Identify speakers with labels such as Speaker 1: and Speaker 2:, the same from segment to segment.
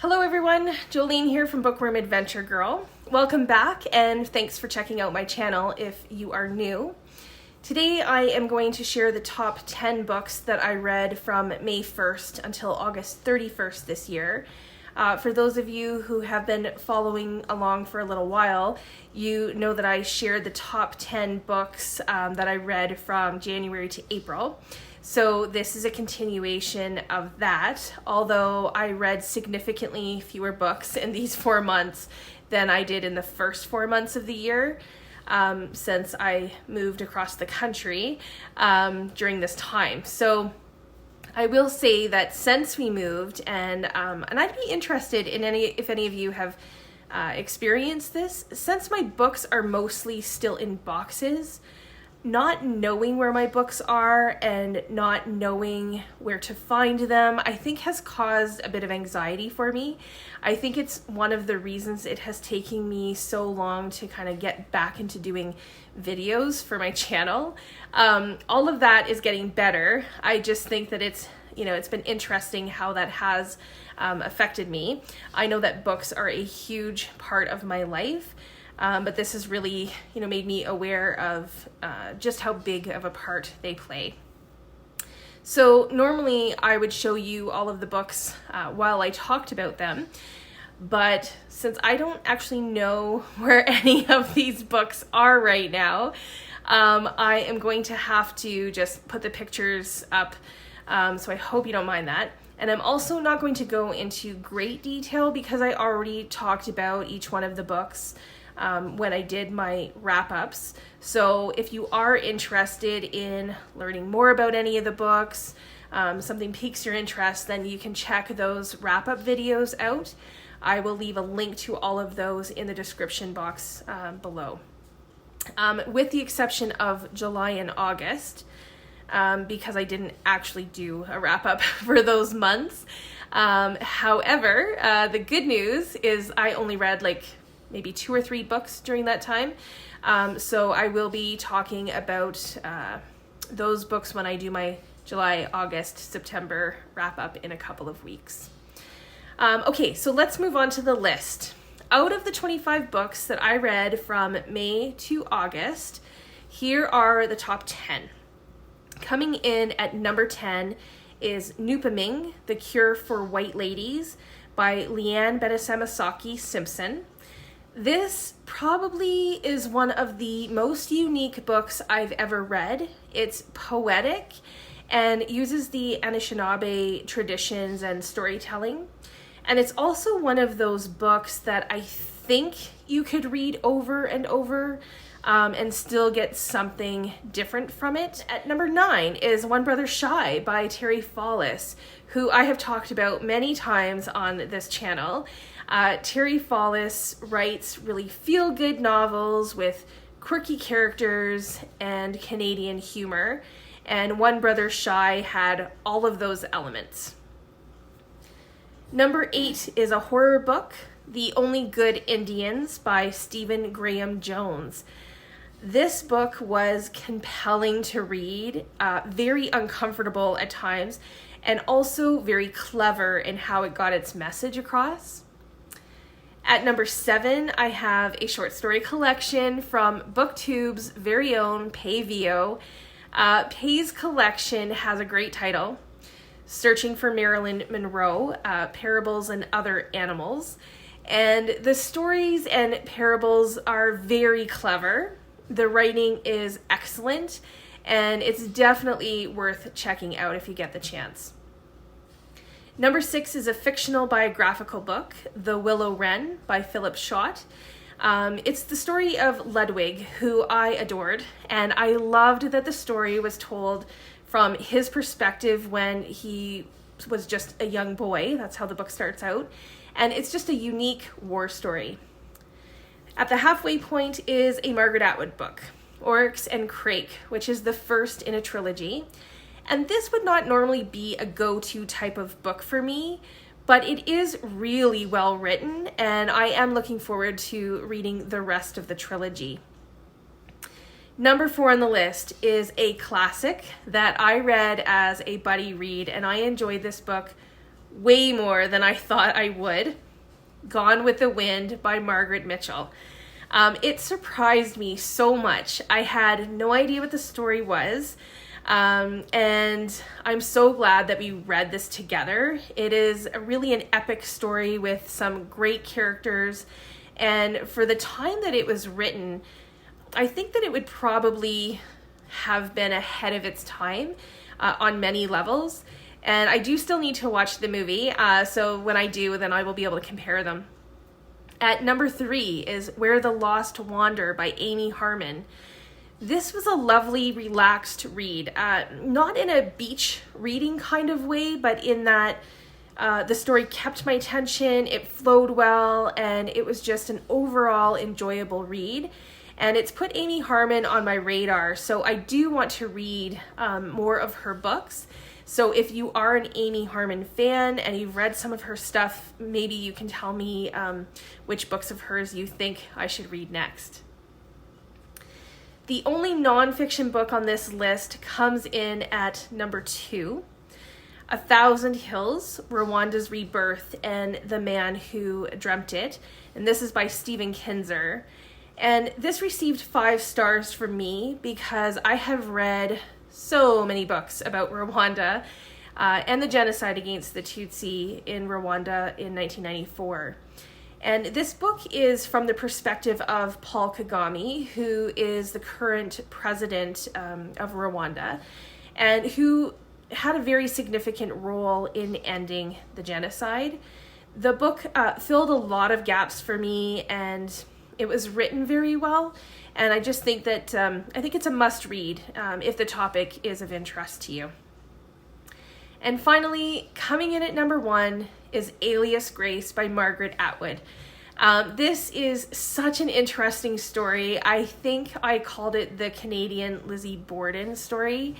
Speaker 1: Hello everyone, Jolene here from Bookworm Adventure Girl. Welcome back and thanks for checking out my channel if you are new. Today I am going to share the top 10 books that I read from May 1st until August 31st this year. For those of you who have been following along for a little while, you know that I shared the top 10 books that I read from January to April. So this is a continuation of that, although I read significantly fewer books in these 4 months than I did in the first 4 months of the year, since I moved across the country during this time. So I will say that since we moved, and I'd be interested in if any of you have experienced this, since my books are mostly still in boxes, not knowing where my books are and not knowing where to find them, I think has caused a bit of anxiety for me. I think it's one of the reasons it has taken me so long to kind of get back into doing videos for my channel. All of that is getting better. I just think that it's been interesting how that has affected me. I know that books are a huge part of my life. But this has really, made me aware of just how big of a part they play. So normally I would show you all of the books while I talked about them, but since I don't actually know where any of these books are right now, I am going to have to just put the pictures up, so I hope you don't mind that. And I'm also not going to go into great detail because I already talked about each one of the books when I did my wrap-ups. So if you are interested in learning more about any of the books, something piques your interest, then you can check those wrap-up videos out. I will leave a link to all of those in the description box below. With the exception of July and August, because I didn't actually do a wrap-up for those months. However, the good news is I only read maybe 2 or 3 books during that time. So I will be talking about those books when I do my July, August, September wrap up in a couple of weeks. Okay, so let's move on to the list. Out of the 25 books that I read from May to August, here are the top 10. Coming in at number 10 is Nupaming, The Cure for White Ladies by Leanne Benesamasaki Simpson. This probably is one of the most unique books I've ever read. It's poetic and uses the Anishinaabe traditions and storytelling. And it's also one of those books that I think you could read over and over and still get something different from it. At number 9 is One Brother Shy by Terry Fallis, who I have talked about many times on this channel. Terry Fallis writes really feel-good novels with quirky characters and Canadian humor, and One Brother Shy had all of those elements. Number 8 is a horror book, The Only Good Indians by Stephen Graham Jones. This book was compelling to read, very uncomfortable at times, and also very clever in how it got its message across. At number 7, I have a short story collection from BookTube's very own Pay Vio. Pay's collection has a great title, Searching for Marilyn Monroe, Parables and Other Animals. And the stories and parables are very clever. The writing is excellent, and it's definitely worth checking out if you get the chance. Number 6 is a fictional biographical book, The Willow Wren by Philip Schott. It's the story of Ludwig, who I adored, and I loved that the story was told from his perspective when he was just a young boy. That's how the book starts out, and it's just a unique war story. At the halfway point is a Margaret Atwood book, Oryx and Crake, which is the first in a trilogy. And this would not normally be a go-to type of book for me, but it is really well written, and I am looking forward to reading the rest of the trilogy. Number 4 on the list is a classic that I read as a buddy read, and I enjoyed this book way more than I thought I would. Gone with the Wind by Margaret Mitchell. It surprised me so much. I had no idea what the story was, and I'm so glad that we read this together. It is really an epic story with some great characters, and for the time that it was written, I think that it would probably have been ahead of its time on many levels. And I do still need to watch the movie, so when I do, then I will be able to compare them. At number 3 is Where the Lost Wander by Amy Harmon. This was a lovely, relaxed read, not in a beach reading kind of way, but in that the story kept my attention, it flowed well, and it was just an overall enjoyable read. And it's put Amy Harmon on my radar, so I do want to read more of her books. So if you are an Amy Harmon fan and you've read some of her stuff, maybe you can tell me which books of hers you think I should read next. The only nonfiction book on this list comes in at number 2, 1,000 Hills, Rwanda's Rebirth and the Man Who Dreamt It. And this is by Stephen Kinzer. And this received 5 stars from me because I have read so many books about Rwanda and the genocide against the Tutsi in Rwanda in 1994. And this book is from the perspective of Paul Kagame, who is the current president of Rwanda, and who had a very significant role in ending the genocide. The book filled a lot of gaps for me, and it was written very well. And I just think that, I think it's a must read if the topic is of interest to you. And finally, coming in at number 1 is Alias Grace by Margaret Atwood. This is such an interesting story. I think I called it the Canadian Lizzie Borden story.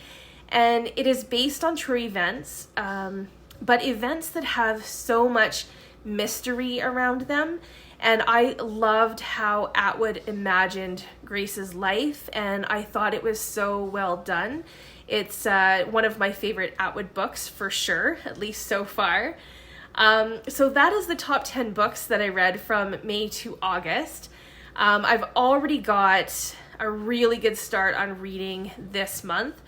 Speaker 1: And it is based on true events, but events that have so much mystery around them. And I loved how Atwood imagined Grace's life, and I thought it was so well done. It's one of my favorite Atwood books for sure, at least so far. So that is the top 10 books that I read from May to August. I've already got a really good start on reading this month.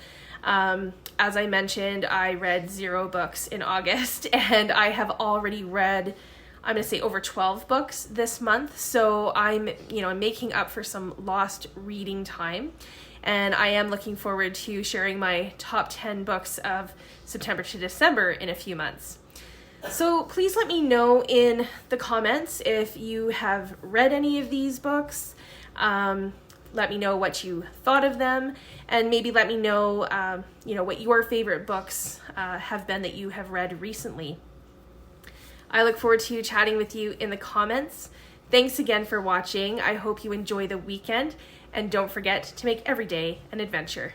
Speaker 1: As I mentioned, I read 0 books in August, and I have already read, I'm going to say, over 12 books this month. So I'm making up for some lost reading time. And I am looking forward to sharing my top 10 books of September to December in a few months. So please let me know in the comments if you have read any of these books. Let me know what you thought of them, and maybe let me know, what your favorite books have been that you have read recently. I look forward to chatting with you in the comments. Thanks again for watching. I hope you enjoy the weekend, and don't forget to make every day an adventure.